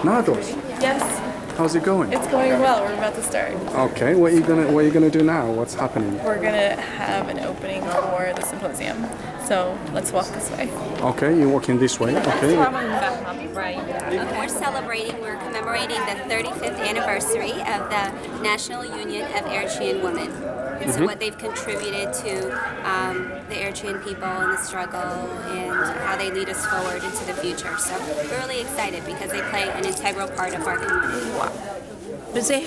Nados. Yes. How's it going? It's going well. We're about to start. Okay. What are you gonna do now? What's happening? We're gonna have an opening for the symposium. So let's walk this way. Okay, you're walking this way. Okay. We're celebrating. We're commemorating the 35th anniversary of the National Union of Eritrean Women. And so what they've contributed to the Eritrean people and the struggle and how they lead us forward into the future. So we're really excited because they play an integral part of our community. بزي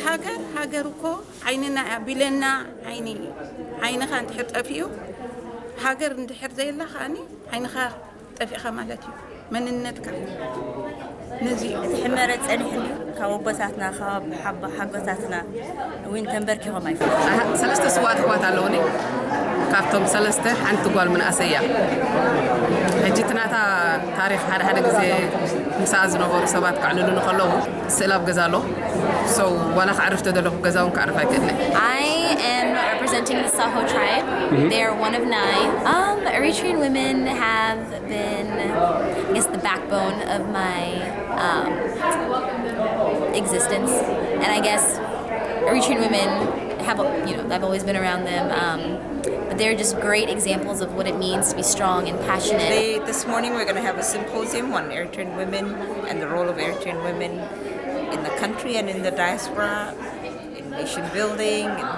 هاجركو عيننا بلنا عيني خان تحط فيه هاجر ندحر زي الله خاني عين خا طفيخه مالتي من النتكا نزي حمرت أنحني كوبساتنا خاب حب حقوساتنا وين تنبركي ما يفهم ثلاثة سواد خوات علوني كافتم ثلاثة حنت قال من أسيا هجيتنا تاريخ هذا زي مساز نور سبات قالوا لنا خلوه سلاب جزالو so وأنا عرفت دلوه جزاون كعرف هكذا. I am representing the Saho tribe. They are one of 9. Eritrean women have been, I guess, the backbone of my existence, and I guess Eritrean women have, I've always been around them. But they're just great examples of what it means to be strong and passionate. This morning we're going to have a symposium on Eritrean women and the role of Eritrean women in the country and in the diaspora, in nation building, in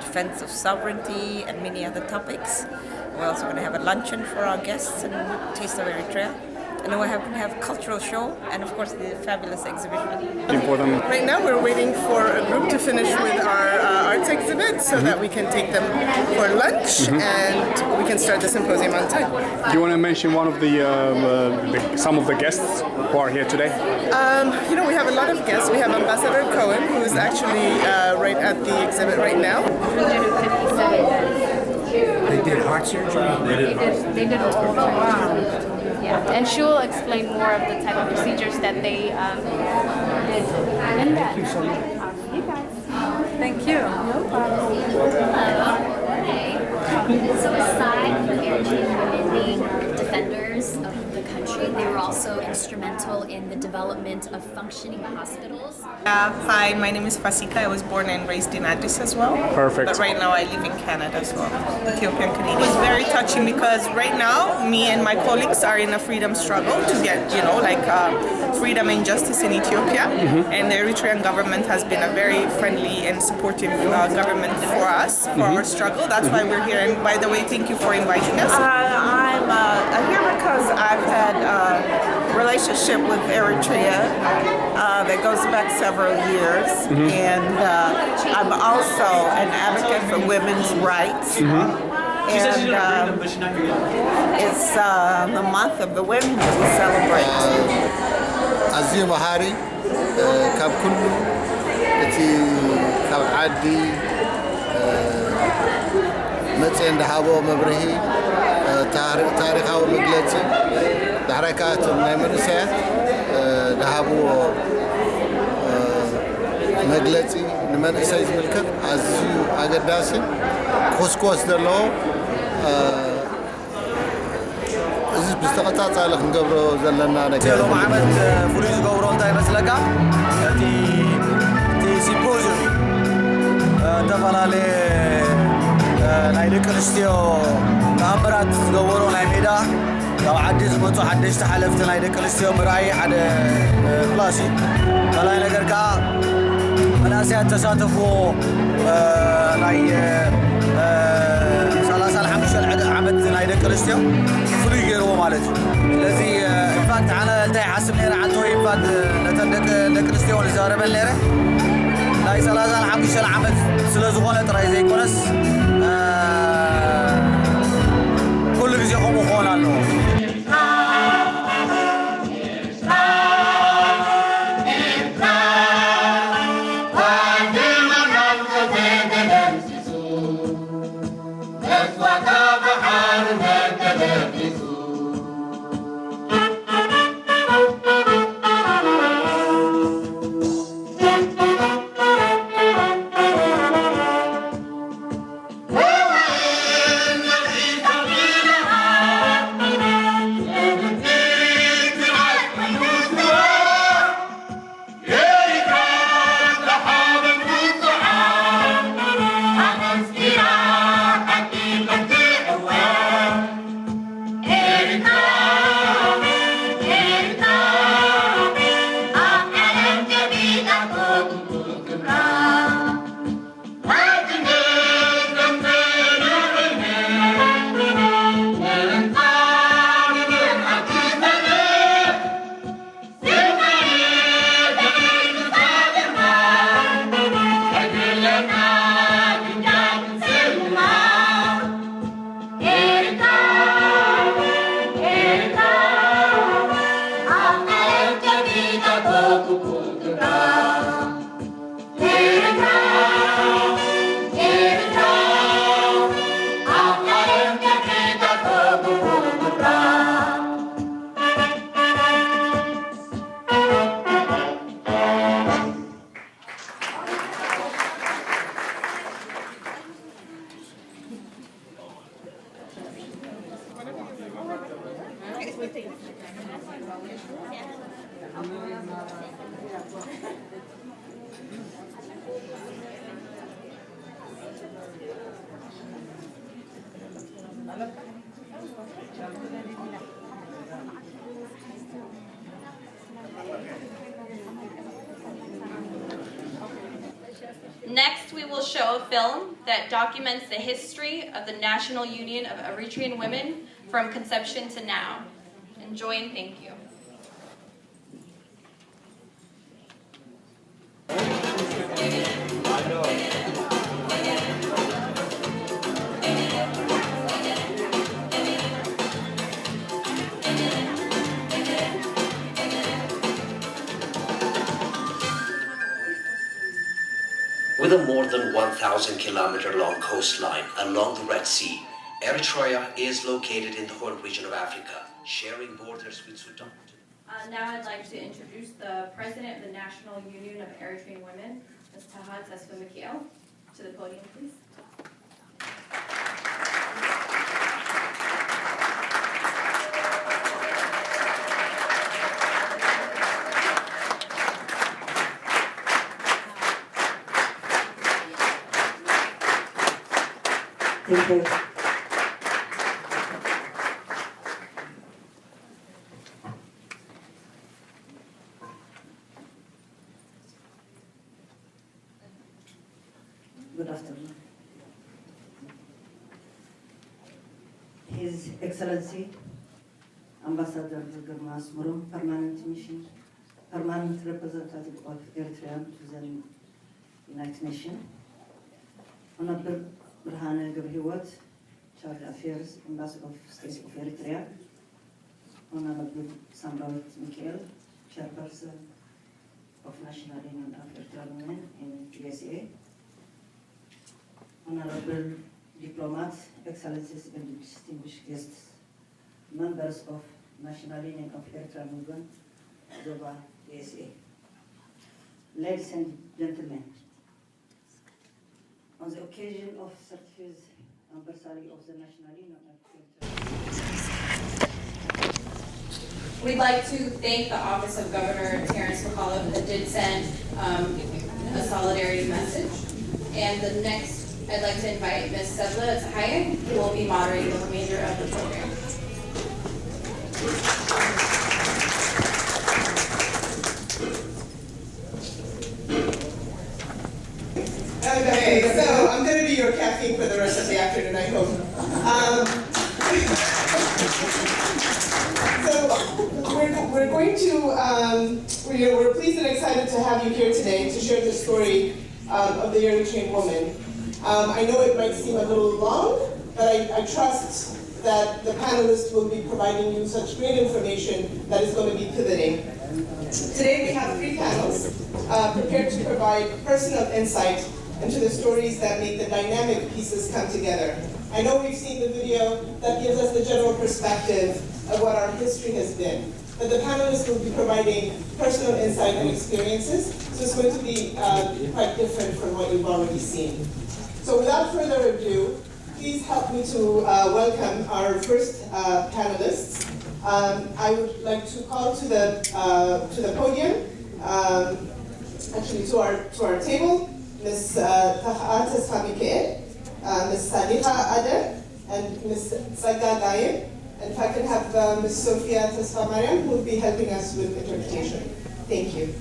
defense of sovereignty, and many other topics. We're also going to have a luncheon for our guests and Taste of Eritrea. And then we're going to have a cultural show and, of course, the fabulous exhibition. Right now we're waiting for a group to finish with our arts exhibit so that we can take them for lunch and we can start the symposium on time. Do you want to mention one of some of the guests who are here today? We have a lot of guests. We have Ambassador Cohen, who is actually right at the exhibit right now. They did heart surgery? They did all of it. Yeah, and she will explain more of the type of procedures that they did. Thank you so much. You guys. Thank you. No problem. So aside from Eritrean women being defenders of the country, they were also instrumental in the development of functioning hospitals. Hi, my name is Fasika. I was born and raised in Addis as well. Perfect. But right now I live in Canada as well, Ethiopian Canadian. It's very touching because right now me and my colleagues are in a freedom struggle to get, freedom and justice in Ethiopia. And the Eritrean government has been a very friendly and supportive government for us, for our struggle. That's why we're here. And by the way, thank you for inviting us. I'm here because I've had a relationship with Eritrea that goes back several years, and I'm also an advocate for women's rights. And it's the month of the women that we celebrate. أزي مهاري كاب كله التي كاب عادي متين دهابو مبرهي تاريخه مجلتي حركات المدرسة دهابو مجلتي لمن أسايز ملكت أزيو أقداسي خسكوس دلو أزيز بستقطع على خنقبرو زلنا نجار. تلو معبد فريز قبرو تاي مسلكا تي سيمبوزيوم تفعل عليه أنستيو تأمرات زغورو ناي ميدا لو عدي زمتو حدش تحلفت ناي دك أنستيو مراي حد كلاسي كلاي نجر كا مناسيات تساتفو ناي سلاسل حمشل عمد ناي دك أنستيو فلي غيرو مالتي الذي إنفاكت أنا لتاي حسب نيرة عنتو إنفاكت نتندك دك أنستيو لزارب الليرة لاي سلاسل حمشل عمد سلازغونة تراي زي كونس كل جزء يقوم خونا له Next, we will show a film that documents the history of the National Union of Eritrean Women from conception to now. Enjoy and thank you. With a more than 1,000-kilometer-long coastline along the Red Sea, Eritrea is located in the Horn region of Africa, sharing borders with Sudan. Now I'd like to introduce the President of the National Union of Eritrean Women, Ms. Tahad Sesfo-Mikiel, to the podium, please. Thank you. Good afternoon. His Excellency Ambassador Girma Asmoro, Permanent Representative of Eritrea to the United Nations, Honorable Burhane Gabriwat, Charge Affairs, Ambassador of State of Eritrea, Honorable Samrawit Michael, Chairperson of National Union of Eritrean Women in USA, Honorable diplomats, excellencies, and distinguished guests, members of National Union of Eritrean Women, Zoba, USA. Ladies and gentlemen, on the occasion of 35th anniversary of the National Union of Eritrea, We'd like to thank the Office of Governor Terrence McAuliffe that did send a solidarity message. And the next I'd like to invite Ms. Sebla Tahayek, who will be moderating the remainder of the program. Okay, so I'm going to be your caffeine for the rest of the afternoon, I hope. So we're going to, we're pleased and excited to have you here today to share the story of the Eritrean woman. I know it might seem a little long, but I trust that the panelists will be providing you such great information that is going to be pivoting. Today we have 3 panels prepared to provide personal insight into the stories that make the dynamic pieces come together. I know we've seen the video that gives us the general perspective of what our history has been, but the panelists will be providing personal insight and experiences, so it's going to be quite different from what you've already seen. So without further ado, please help me to welcome our first panelists. I would like to call to the podium, actually to our table, Ms. Taha Tesfamike, Ms. Sadiqa Ader, and Ms. Saga Gaye. And if I can have Ms. Sophia Tesfamariam, who will be helping us with interpretation. Thank you.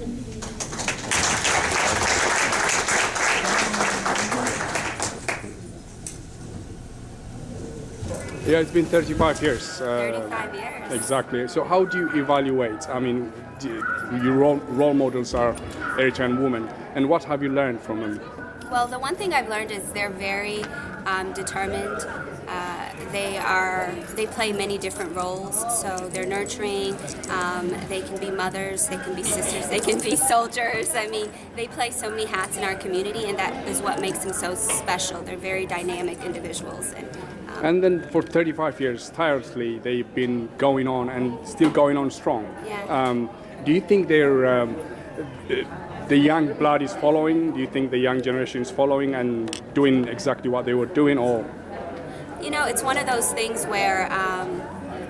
Yeah, it's been 35 years. 35 years. Exactly. So how do you evaluate? I mean, your role models are Eritrean women, and what have you learned from them? Well, the one thing I've learned is they're very determined. They play many different roles. So they're nurturing. They can be mothers. They can be sisters. They can be soldiers. I mean, they play so many hats in our community, and that is what makes them so special. They're very dynamic individuals. And then for 35 years, tirelessly, they've been going on and still going on strong. Yeah. Do you think they're the young blood is following? Do you think the young generation is following and doing exactly what they were doing, or? You know, it's one of those things where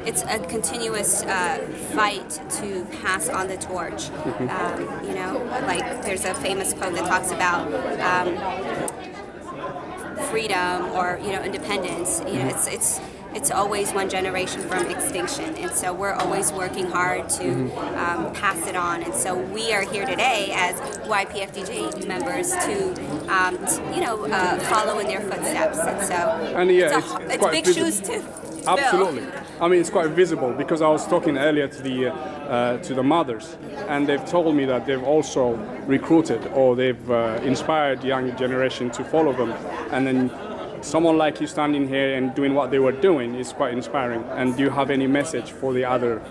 it's a continuous fight to pass on the torch. You know, like there's a famous quote that talks about freedom or independence. You know, it's always one generation from extinction, and so we're always working hard to pass it on. And so we are here today as YPFDJ members to follow in their footsteps. And so it's big shoes to fill. Absolutely. I mean, it's quite visible because I was talking earlier to the mothers, and they've told me that they've also recruited or they've inspired the young generation to follow them. And then someone like you standing here and doing what they were doing is quite inspiring. And do you have any message for the other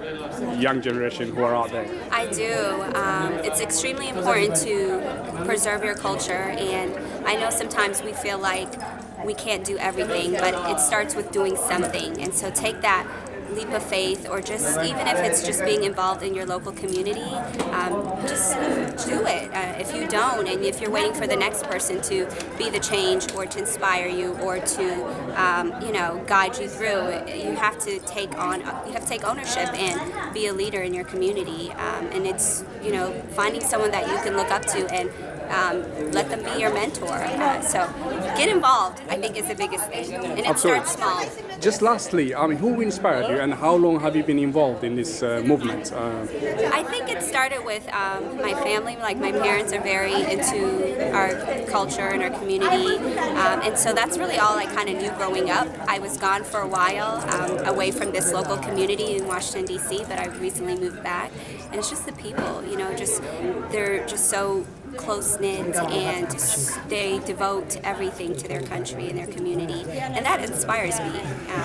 young generation who are out there? I do. It's extremely important to preserve your culture, and I know sometimes we feel like we can't do everything, but it starts with doing something. And so take that leap of faith, or just even if it's just being involved in your local community, just do it. If you don't, and if you're waiting for the next person to be the change or to inspire you or to guide you through, you have to take ownership and be a leader in your community. And it's finding someone that you can look up to and let them be your mentor. So get involved, I think, is the biggest thing. And it starts small. Just lastly, I mean, who inspired you and how long have you been involved in this movement? I think it started with my family. Like, my parents are very into our culture and our community. And so that's really all I kind of knew growing up. I was gone for a while, away from this local community in Washington, D.C., but I recently moved back. And it's just the people, they're just so close-knit, and they devote everything to their country and their community, and that inspires me.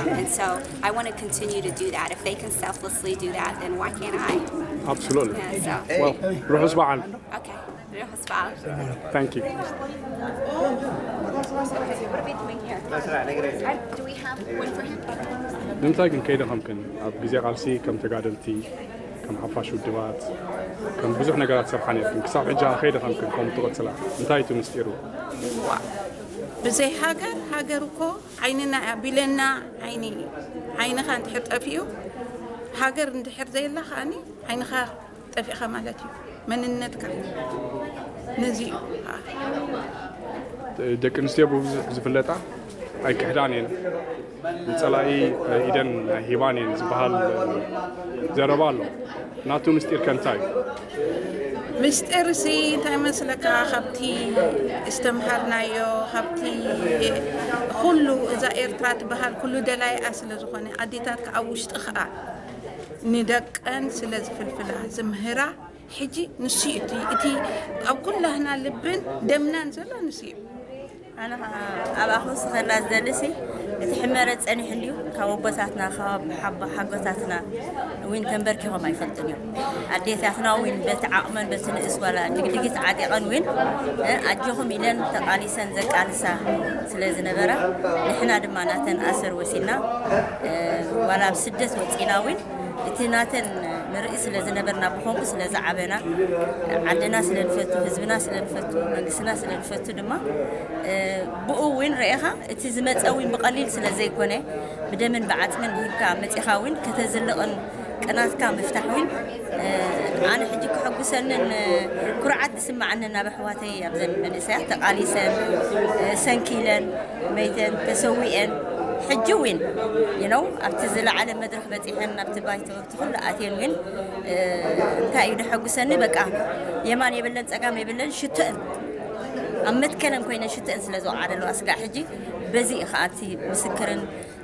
And so I want to continue to do that. If they can selflessly do that, then why can't I? Absolutely. Yeah, so. Well, روح اسمع. Okay. روح اسمع. Thank you. What are we doing here? Do we have one for him? نمتاجن كيدا خمكن بزي قالسي كم تقادلتي كم حفاش ودوات كم بزح نقرات سرحانية كم كساف عجا خيدا خمكن كم تغتسلا انتايتو مستيرو بزي هاجركو عيننا بلنا عيني خان تحط أفيو هاجر ندحر زي الله خاني عيني خا تفيخا مالتي من النتكا نزيو ደቂ ኣንስትዮ ብብዙሕ ዝፍለጣ ኣይክሕዳን እየን ንፀላኢ ኢደን ናይ ሂባን እየን ዝበሃል ዘረባ ኣሎ ናቱ ምስጢር ከንታይ እዩ ምስጢር ሲ እንታይ መስለካ ካብቲ ዝተምሃርናዮ ካብቲ ኩሉ እዛ ኤርትራ ትበሃል ኩሉ ደላይኣ ስለ ዝኾነ ኣዴታት ኣብ ውሽጢ ከዓ ንደቀን ስለ ዝፍልፍላ ዝምህራ ሕጂ ንሱ እቲ ኣብ ኩላህና ልብን ደምናን ዘሎ ንሱ እዩ أنا أبغى أخلص خلاص دلسي تحمرت أنا حليو كوبساتنا خاب حقوساتنا وين تنبركي هم يفلتني عديتاتنا وين بتعامل بسن إسوالا دقيقة عادي عن وين أجيهم إلين تقالي سنزك على سلازنا برا نحنا دماناتن أسر وسينا ولا بسدس وسينا وين اتناتن مرئيس لازنا برنا بخوم بس لازا عبنا عندنا سلنفتو حزبنا سلنفتو نقصنا سلنفتو دما بقو وين رأيها اتزمت أوين بقليل سلازي كونه بدا من بعد من هيكا متخاوين كتزلقن قنات كام مفتاحوين أنا حجيك حقو سنن كرعات سمع عننا بحواتي أبزن من إساء تقالي سنكيلن ميتن تسويئن حجوين أبتزل على مدرح بتيحن أبتبايت وقتخل أتين وين تايد حق سنة بقى يمان يبلن تقام يبلن شتأن أمت كلام كوينا شتأن سلزو على لو أسقع حجي بزي خاتي مسكرن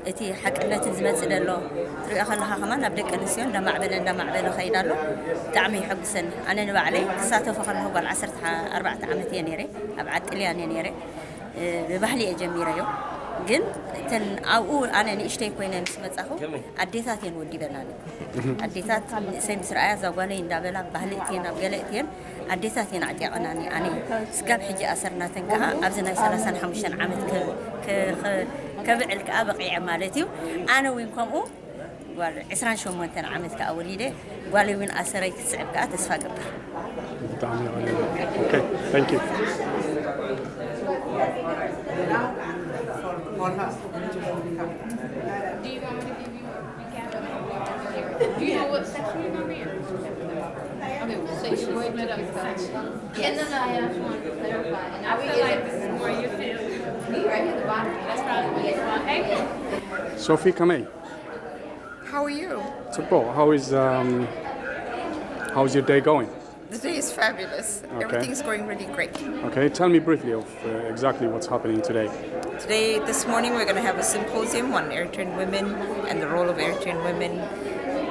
اتي حق لا تزمت سدلو تري اخلها كمان ابدك النسيون ده معبل خيدالو دعمي حق سنه انا نبع علي ساعته فخله قال 4 عامات ينيري ابعد اليان ينيري ببحلي اجميره يو ግን ተን አው አነ ንሽተይ ኮይነ ምስ መጻኹ አዴታቴን ወዲ በናኒ አዴታት ሰም ስራያ ዘጓለ እንዳበላ ባህልቴን አብገለቴን አዴታቴን አጥያቀናኒ አኔ ስጋብ ሕጂ አሰርናተን ከ አብዝናይ 35 ዓመት ከብዕል ከ በቂዕ ማለትዩ አነ ወይን ከምኡ ጓል 28 ዓመት ከ ወሊደ ጓል ወይን አሰረይ ክስዕብ ከ ተስፋ ገባ ኦኬ ታንክ ዩ Do you want me to give you a recap? Do you know what section you're going to be in? Okay, so you're going to the section. And then I just want to clarify, and I feel like this is more your field. Me right at the bottom. That's probably what you want. Hey. Sophie, come in. How are you? Super. How's your day going? The day is fabulous. Okay. Everything is going really great. Okay, tell me briefly of exactly what's happening today. Today, this morning, we're going to have a symposium on Eritrean women and the role of Eritrean women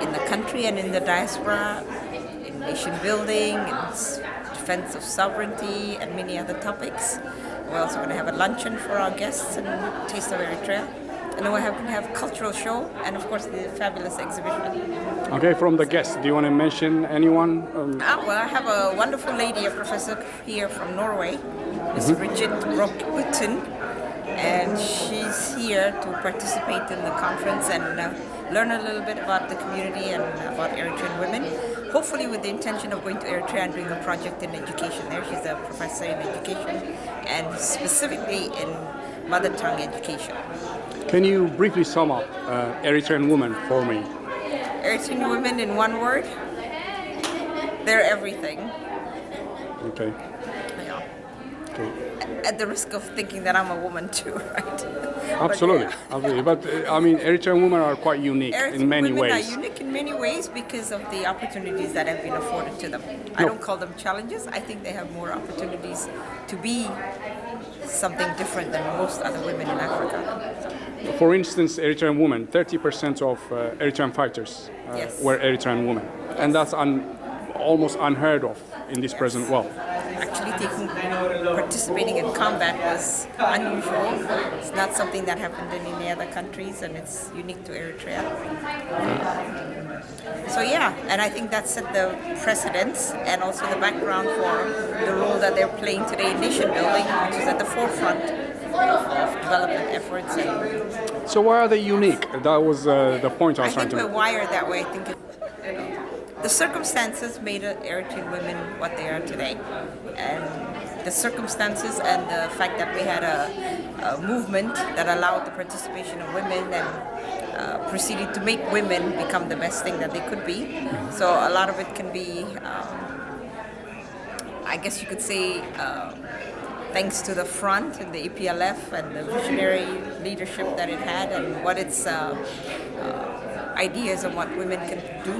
in the country and in the diaspora, in nation building, in defense of sovereignty, and many other topics. We're also going to have a luncheon for our guests and Taste of Eritrea. And then we're going to have a cultural show and, of course, the fabulous exhibition. Okay, from the guests, do you want to mention anyone? Well, I have a wonderful lady, a professor here from Norway, Ms. Richard Brock-Utten, and she's here to participate in the conference and learn a little bit about the community and about Eritrean women, hopefully with the intention of going to Eritrea and doing a project in education there. She's a professor in education and specifically in mother tongue education. Can you briefly sum up Eritrean women for me? Eritrean women in one word, they're everything. Okay. Yeah. Okay. At the risk of thinking that I'm a woman too, right? Absolutely, absolutely. But I mean, Eritrean women are quite unique in many ways. Women are unique in many ways because of the opportunities that have been afforded to them. I don't call them challenges. I think they have more opportunities to be something different than most other women in Africa. For instance, Eritrean women, 30% of Eritrean fighters were Eritrean women. And that's almost unheard of in this present world. Actually participating in combat was unusual. It's not something that happened in any other countries and it's unique to Eritrea. So yeah, and I think that set the precedence and also the background for the role that they're playing today in nation building, which is at the forefront of development efforts. So why are they unique? That was the point I was trying to make. I think we're wired that way. I think the circumstances made Eritrean women what they are today. And the circumstances and the fact that we had a movement that allowed the participation of women and proceeded to make women become the best thing that they could be. So a lot of it can be, I guess you could say, thanks to the front and the EPLF and the visionary leadership that it had and what its ideas on what women can do,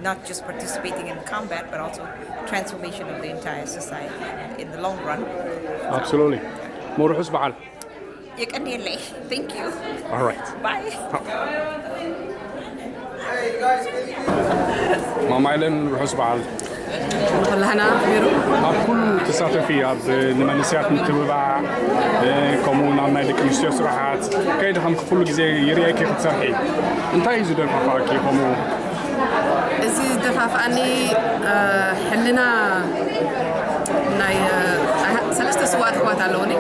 not just participating in combat, but also transformation of the entire society in the long run. Absolutely. More husbal. Thank you. All right. Bye. Mama Ellen husbal. كلنا بيرو. كل تسافر أب نمانسيات متوبع كمونا مالك مستوى راحات كيدا هم كل جزء يريك كيف تصحي. أنت يزيد الفافا كيف هم. إزاي دفع أني حلنا ناي ثلاثة سوات قوات علوني.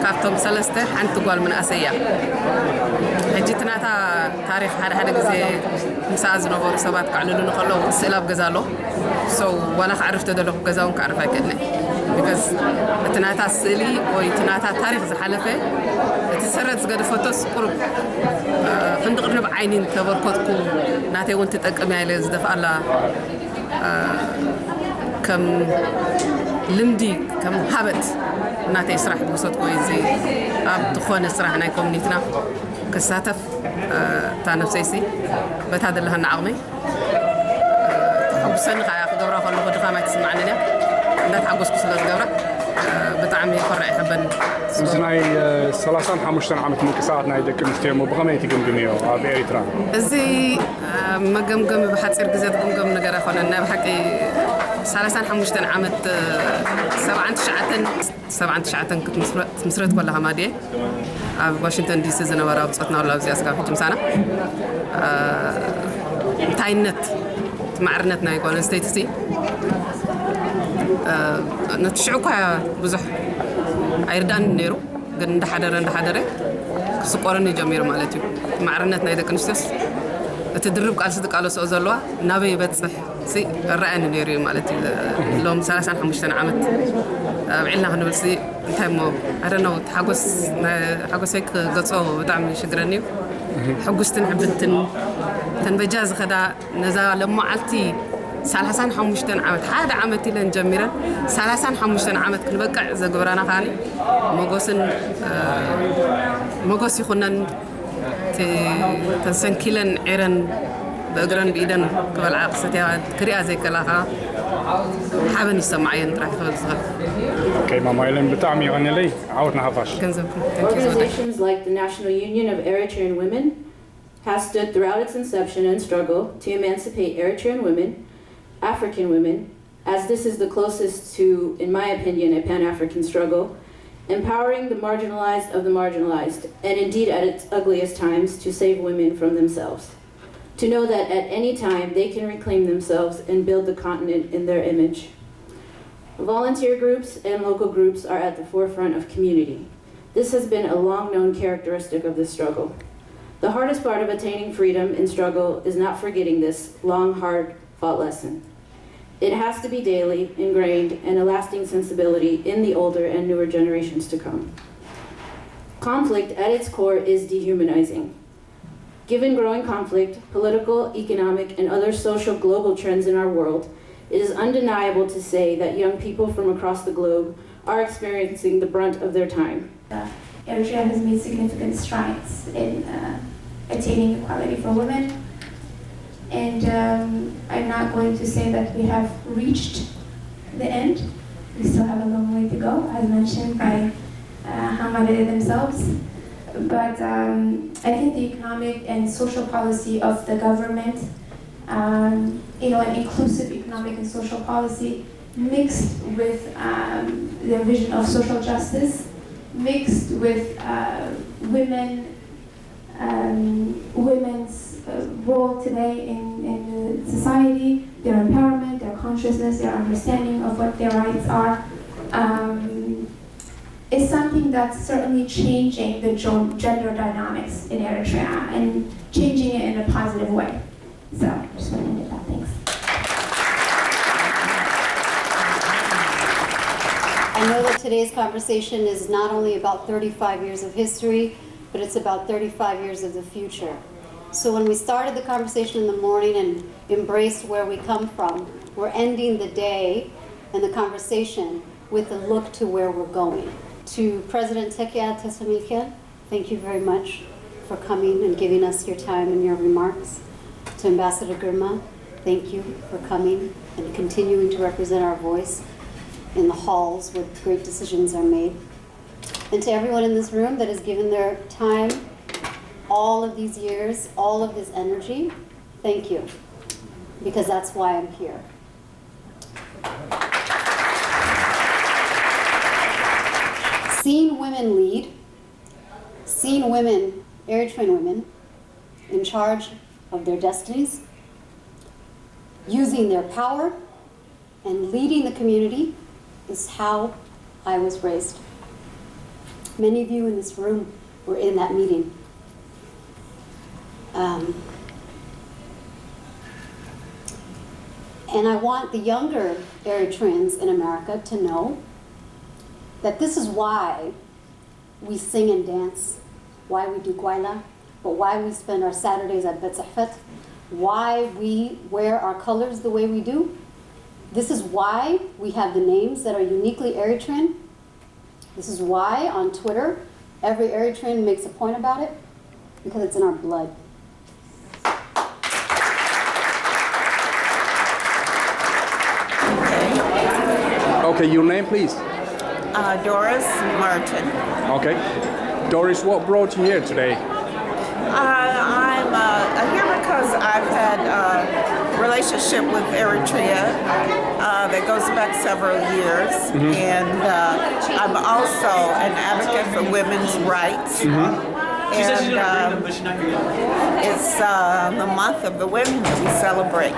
كافتم ثلاثة عن تقول من آسيا. هجتنا تاريخ هذا جزء مساز نقول سبات كعللو نخلو سلاب جزالو. So ولا عرفت دلوق جزاهم كعرفة كأنه because تناتا سلي ويتناتا تاريخ زحلفة تسرد زقد فوتوس قرب فندقنا بعينين تبركتكم ناتي وانت تأكمي على زدف على كم لمدي كم هابت ناتي يسرح بوسط كويزي تخون يسرح نايكم نيتنا كساتف تانفسيسي بتهذا اللي هنعمي حبسن خايف جبرة خلوا خد خامة تسمعنا لا تحبس كسل الجبرة بتعمي فرع حبن زناي سلاسان حمشتن عمت مكساتنا يدك مستيم بغميتي جمجمية في إريتريا زي ما جمجم بحثير جزات جمجم نجارة خلنا بحكي سلاسان حمشتن عمت سبعة تشعتن كنت مسرت ولا حمادية واشنطن دي سي زنورا بصوتنا ولا بزي أسكار حجم سنة تاينت معرنتنا يكون ستيتسي نتشعوكها بزح عيردان نيرو قد ندحدره سقورني جمير مالتي معرنتنا إذا كنشتس تدرب قال صدق على سؤال زلوا نبي بتصح سي الرأي نيري مالتي لهم سلاسان حمشتن عمت بعلنا هنو بسي تهمو عرنا حقوس هيك قصوه بتعمل شجرني حقوستن حبتن تنبجاز خدا نزا لما علتي سلاسان حمشتن عمت هذا عمتي لين جميرا سلاسان حمشتن عمت كل بقع إذا جبرانا خاني مقوس يخونن تنسنكيلن عيرن بقرن بيدن قبل عقصتها كريا زي كلاها حابن يسمعين راح يخلص Okay, Mama Ellen بتعمي غني لي عودنا هفاش. Organizations like the National Union of Eritrean Women has stood throughout its inception and struggle to emancipate Eritrean women, African women, as this is the closest to, in my opinion, a Pan-African struggle, empowering the marginalized of the marginalized, and indeed at its ugliest times, to save women from themselves. To know that at any time they can reclaim themselves and build the continent in their image. Volunteer groups and local groups are at the forefront of community. This has been a long-known characteristic of this struggle. The hardest part of attaining freedom in struggle is not forgetting this long, hard-fought lesson. It has to be daily, ingrained, and a lasting sensibility in the older and newer generations to come. Conflict at its core is dehumanizing. Given growing conflict, political, economic, and other social global trends in our world, it is undeniable to say that young people from across the globe are experiencing the brunt of their time. Eritrea has made significant strides in attaining equality for women. And I'm not going to say that we have reached the end. We still have a long way to go, as mentioned by HAMADIE themselves. But I think the economic and social policy of the government, an inclusive economic and social policy mixed with their vision of social justice, mixed with women's role today in society, their empowerment, their consciousness, their understanding of what their rights are, is something that's certainly changing the gender dynamics in Eritrea and changing it in a positive way. So I just want to end it that. Thanks. I know that today's conversation is not only about 35 years of history, but it's about 35 years of the future. So when we started the conversation in the morning and embraced where we come from, we're ending the day and the conversation with a look to where we're going. To President Tekia Tesamike, thank you very much for coming and giving us your time and your remarks. To Ambassador Girma, thank you for coming and continuing to represent our voice in the halls where great decisions are made. And to everyone in this room that has given their time, all of these years, all of this energy, thank you, because that's why I'm here. Seeing women lead, seeing women, Eritrean women, in charge of their destinies, using their power and leading the community is how I was raised. Many of you in this room were in that meeting. And I want the younger Eritreans in America to know that this is why we sing and dance, why we do Gwaila, but why we spend our Saturdays at Betzafet, why we wear our colors the way we do. This is why we have the names that are uniquely Eritrean. This is why on Twitter, every Eritrean makes a point about it, because it's in our blood. Okay, your name, please. Doris Martin. Okay. Doris, what brought you here today? I'm here because I've had a relationship with Eritrea that goes back several years, and I'm also an advocate for women's rights. And it's the month of the women that we celebrate.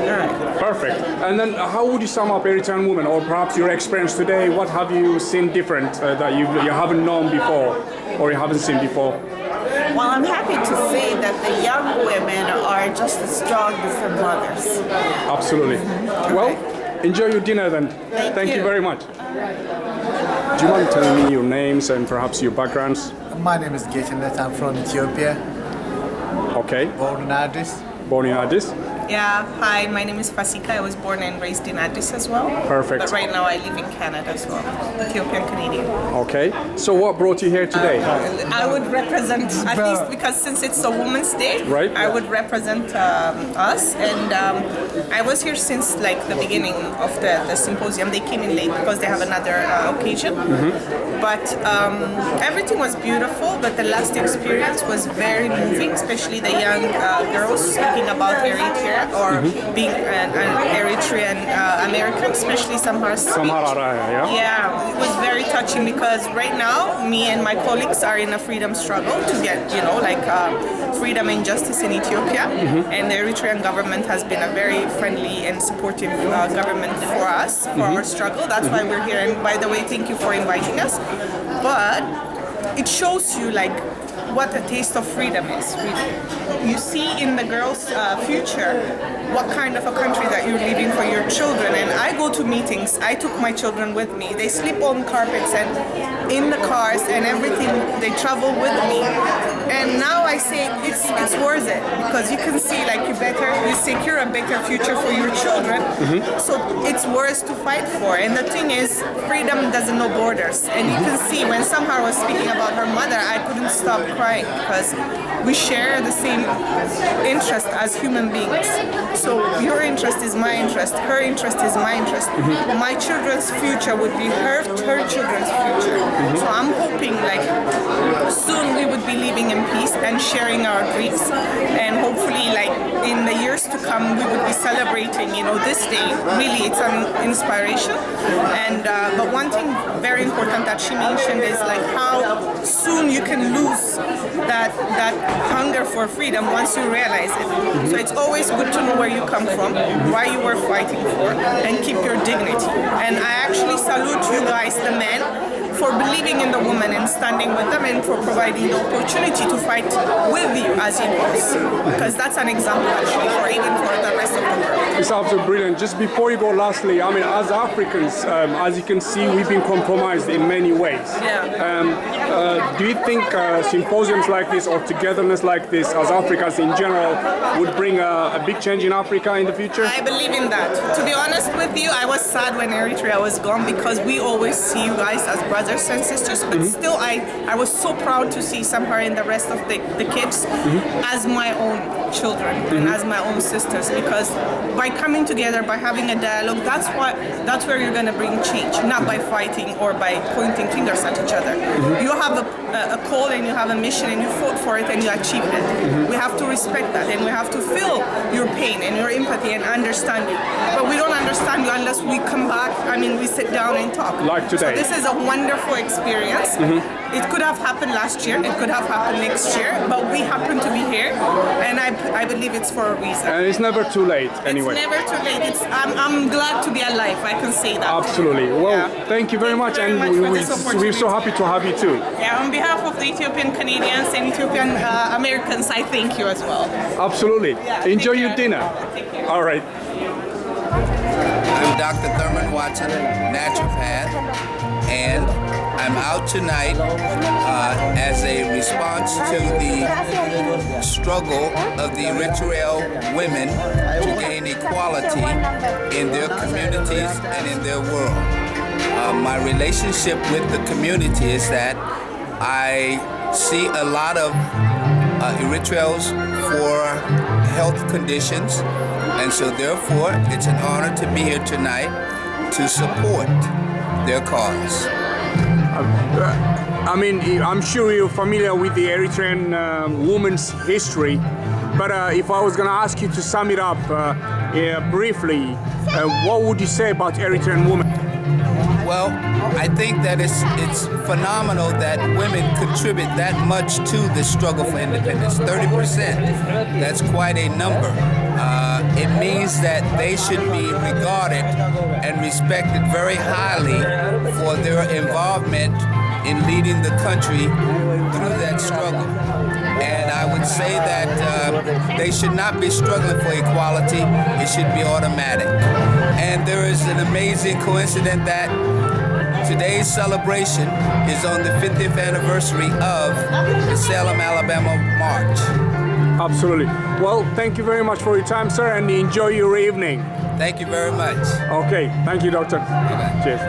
All right. Perfect. And then how would you sum up Eritrean women, or perhaps your experience today? What have you seen different that you haven't known before, or you haven't seen before? Well, I'm happy to see that the young women are just as strong as their mothers. Absolutely. Well, enjoy your dinner then. Thank you very much. Do you mind telling me your names and perhaps your backgrounds? My name is Gechinet. I'm from Ethiopia. Okay. Born in Addis. Born in Addis? Yeah, hi, my name is Fasika. I was born and raised in Addis as well. Perfect. But right now I live in Canada as well, Ethiopian Canadian. Okay, so what brought you here today? I would represent, at least because since it's a Women's Day, right. I would represent us. And I was here since like the beginning of the symposium. They came in late because they have another occasion. But everything was beautiful, but the last experience was very moving, especially the young girls speaking about Eritrea or being an Eritrean American, especially Samhara speech. Yeah, it was very touching because right now, me and my colleagues are in a freedom struggle to get, freedom and justice in Ethiopia. And the Eritrean government has been a very friendly and supportive government for us, for our struggle. That's why we're here. And by the way, thank you for inviting us. But it shows you what a taste of freedom is, really. You see in the girls' future what kind of a country that you're leaving for your children. And I go to meetings, I took my children with me. They sleep on carpets and in the cars and everything, they travel with me. And now I say it's worth it because you can see you secure a better future for your children. So it's worth to fight for. And the thing is, freedom doesn't know borders. And you can see when Samhara was speaking about her mother, I couldn't stop crying because we share the same interest as human beings. So your interest is my interest, her interest is my interest. My children's future would be her children's future. So I'm hoping soon we would be living in peace and sharing our dreams. And hopefully in the years to come we would be celebrating, this day. Really, it's an inspiration. And but one thing very important that she mentioned is how soon you can lose that hunger for freedom once you realize it. So it's always good to know where you come from, why you were fighting for, and keep your dignity. And I actually salute you guys, the men, for believing in the woman and standing with them and for providing the opportunity to fight with you as equals. Because that's an example actually for even for the rest of the world. It's absolutely brilliant. Just before you go, lastly, I mean, as Africans, as you can see, we've been compromised in many ways. Do you think symposiums like this or togetherness like this, as Africans in general, would bring a big change in Africa in the future? I believe in that. To be honest with you, I was sad when Eritrea was gone because we always see you guys as brothers and sisters, but still I was so proud to see Samhar and the rest of the kids as my own children and as my own sisters, because by coming together, by having a dialogue, that's where you're going to bring change, not by fighting or by pointing fingers at each other. You have a call and you have a mission and you fought for it and you achieved it. We have to respect that and we have to feel your pain and your empathy and understand you. But we don't understand you unless we come back, we sit down and talk. Like today. So this is a wonderful experience. It could have happened last year, it could have happened next year, but we happen to be here and I believe it's for a reason. And it's never too late anyway. It's never too late. I'm glad to be alive, I can say that. Absolutely. Well, thank you very much, and we're so happy to have you too. Yeah, on behalf of the Ethiopian Canadians and Ethiopian Americans, I thank you as well. Absolutely. Enjoy your dinner. All right. I'm Dr. Thurman Watson, naturopath, and I'm out tonight as a response to the struggle of the Eritrean women to gain equality in their communities and in their world. My relationship with the community is that I see a lot of Eritreans for health conditions, and so therefore it's an honor to be here tonight to support their cause. I'm sure you're familiar with the Eritrean women's history, but if I was going to ask you to sum it up briefly, what would you say about Eritrean women? Well, I think that it's phenomenal that women contribute that much to the struggle for independence. 30%, that's quite a number. It means that they should be regarded and respected very highly for their involvement in leading the country through that struggle. And I would say that they should not be struggling for equality, it should be automatic. And there is an amazing coincidence that today's celebration is on the 50th anniversary of the Selma, Alabama March. Absolutely. Well, thank you very much for your time, sir, and enjoy your evening. Thank you very much. Okay, thank you, doctor. Cheers.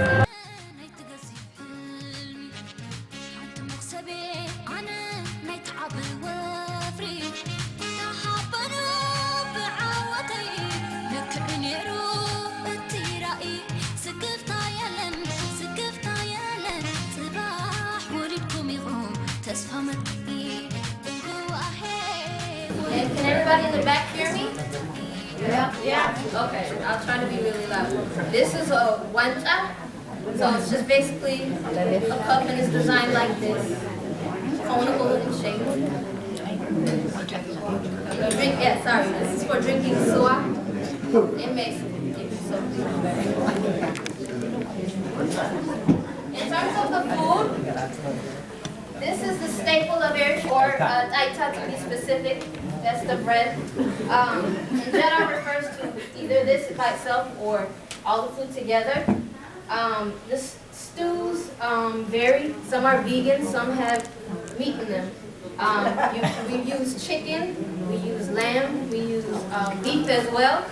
And can everybody in the back hear me? Yeah? Okay, I'll try to be really loud. This is a wanta. So it's just basically a cup and it's designed like this. Conical in shape. This is for drinking suwa. It makes it so in terms of the food, this is the staple of Eritrea, or Taita to be specific. That's the bread. Injera refers to either this by itself or all the food together. The stews vary. Some are vegan, some have meat in them. We use chicken, we use lamb, we use beef as well.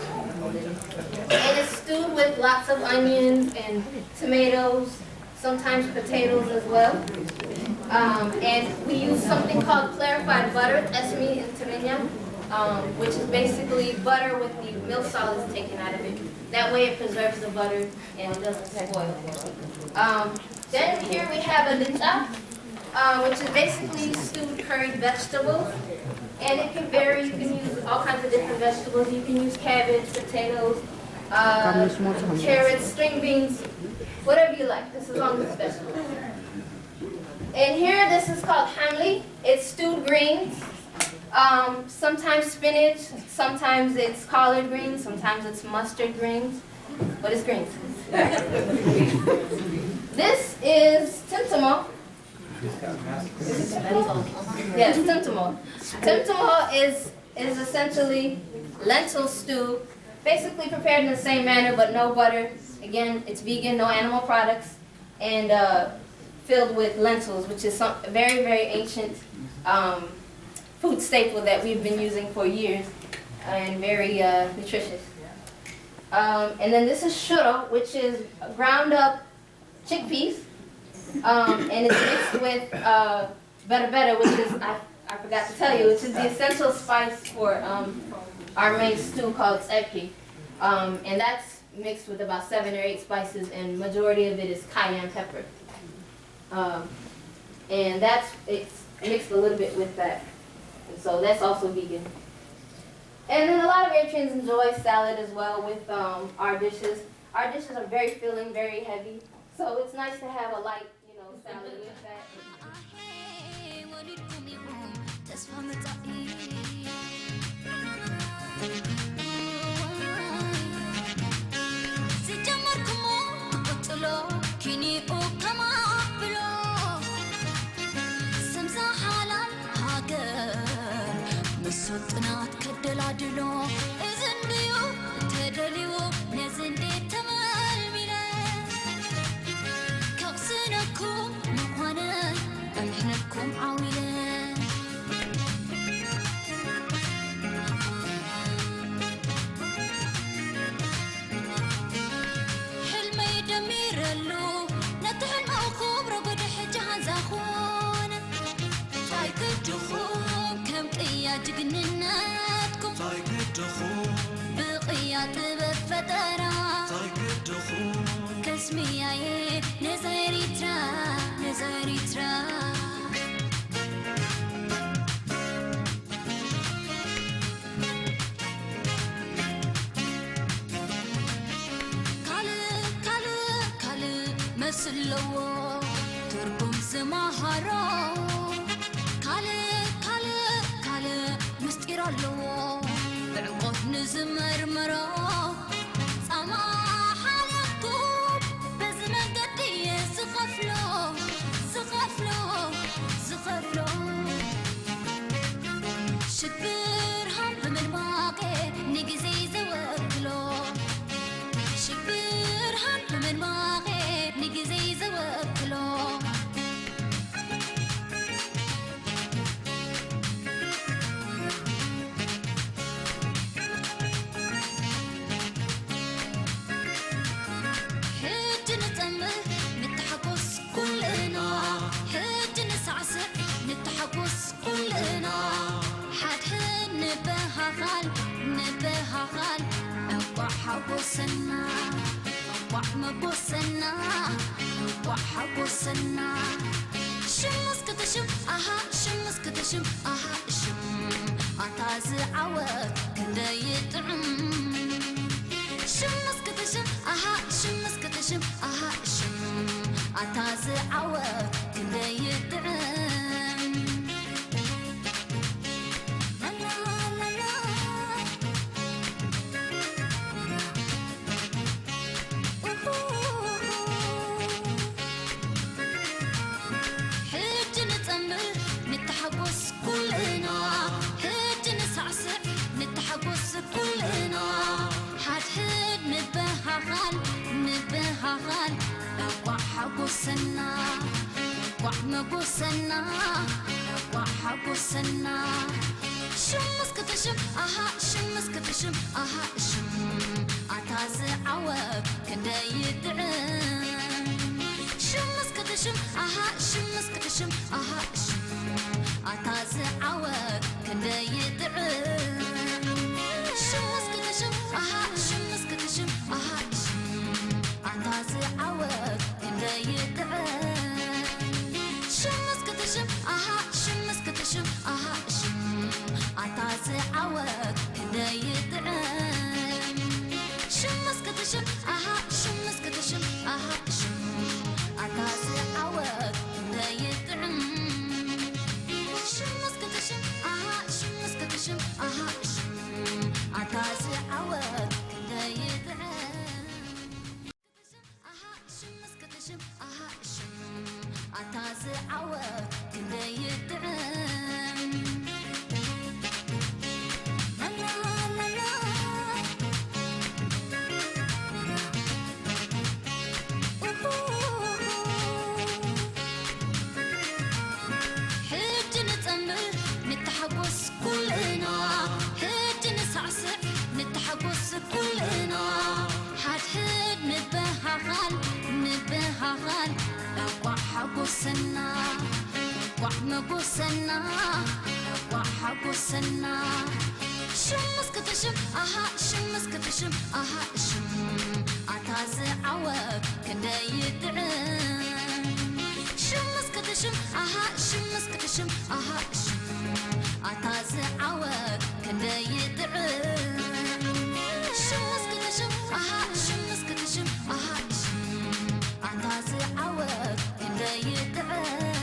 And it's stewed with lots of onions and tomatoes, sometimes potatoes as well. And we use something called clarified butter, esmi in Tirenya, which is basically butter with the milk solids taken out of it. That way it preserves the butter and it doesn't spoil. Then here we have a linta, which is basically stewed curried vegetables. And it can vary, you can use all kinds of different vegetables. You can use cabbage, potatoes, carrots, string beans, whatever you like. This is all these vegetables. And here, this is called hamli. It's stewed greens. Sometimes spinach, sometimes it's collard greens, sometimes it's mustard greens, but it's greens. This is Timtimo. Yes, Timtimo. Timtimo is essentially lentil stew, basically prepared in the same manner, but no butter. Again, it's vegan, no animal products, and filled with lentils, which is some very, very ancient food staple that we've been using for years, and very nutritious. And then this is shuro, which is ground up chickpeas, and it's mixed with beta, which is, I forgot to tell you, which is the essential spice for our main stew called tsepki. And that's mixed with about 7 or 8 spices, and majority of it is cayenne pepper. And it's mixed a little bit with that. And so that's also vegan. And then a lot of Eritreans enjoy salad as well with our dishes. Our dishes are very filling, very heavy. So it's nice to have a light, salad with that. سلطنات كدلادلو إذنيو تدليو نزندي تمالمينا كقسنكم مقوانا أمحنكم عويلا حلمي دميرلو نتحل موكوب رقد حجان زاخون شايك الجخون كم قياد جنناتكم شايك الجخون بقياد بفترة شايك الجخون كسمي ياي نزاري ترا كالي مسلو تربم زمهرو كالي مستيرالو بعقوت نزمر مرو سماح عليكم بزمن قدية سخفلو شبرهم من واقع نجزي زوكلو شبرهم من واقع نجزي زوكلو حبوسنا شمس كتشم شم عطاز عوض كندا يطعم شمس كتشم شم عطاز عوض كندا يطعم حبوسنا شمس كتشم شم عطاز عوض كندا يدعم شمس كتشم شم عطاز عوض كندا يدعم شمس كتشم عطاز عوض كندا يدعم شمس كتشم عطاز عوض كندا يدعم شمس كتشم عطاز عوض كندا يدعم مقوسنا وحقوسنا شمس كتشم أها شمس كتشم أها شم أتاز عوق كندا يدعم شمس كتشم أها شمس كتشم أها شم أتاز عوق كندا يدعم شمس كتشم أها شمس كتشم أها شم أتاز عوق كندا يدعم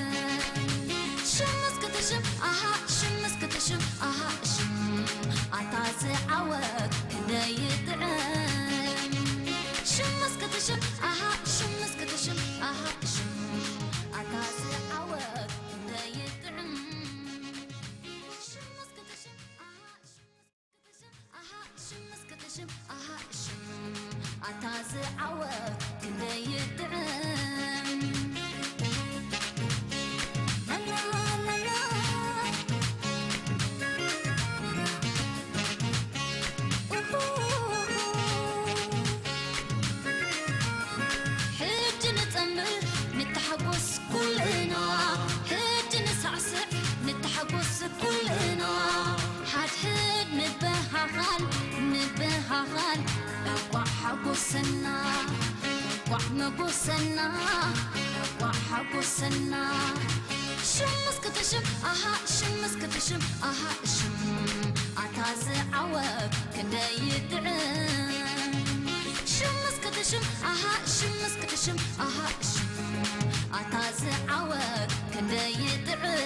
شمس كتشم أها شمس كتشم أها شم أتاز عوق كندا يدعم شمس كتشم أها شمس كتشم أها شم أتاز عوق كندا يدعم شمس كتشم أها شمس كتشم أها شم أتاز عوق كندا يدعم كلنا هد نسعسع نتحبس كلنا حد نبهغان نبهغان لقوا حقوسنا لقوا مقوسنا لقوا حقوسنا شمس كتشم أها شمس كتشم أها شم أتاز عوق كندا يدعم شمس كتشم أها شمس كتشم أها شم أتاز عوق كندا يدعم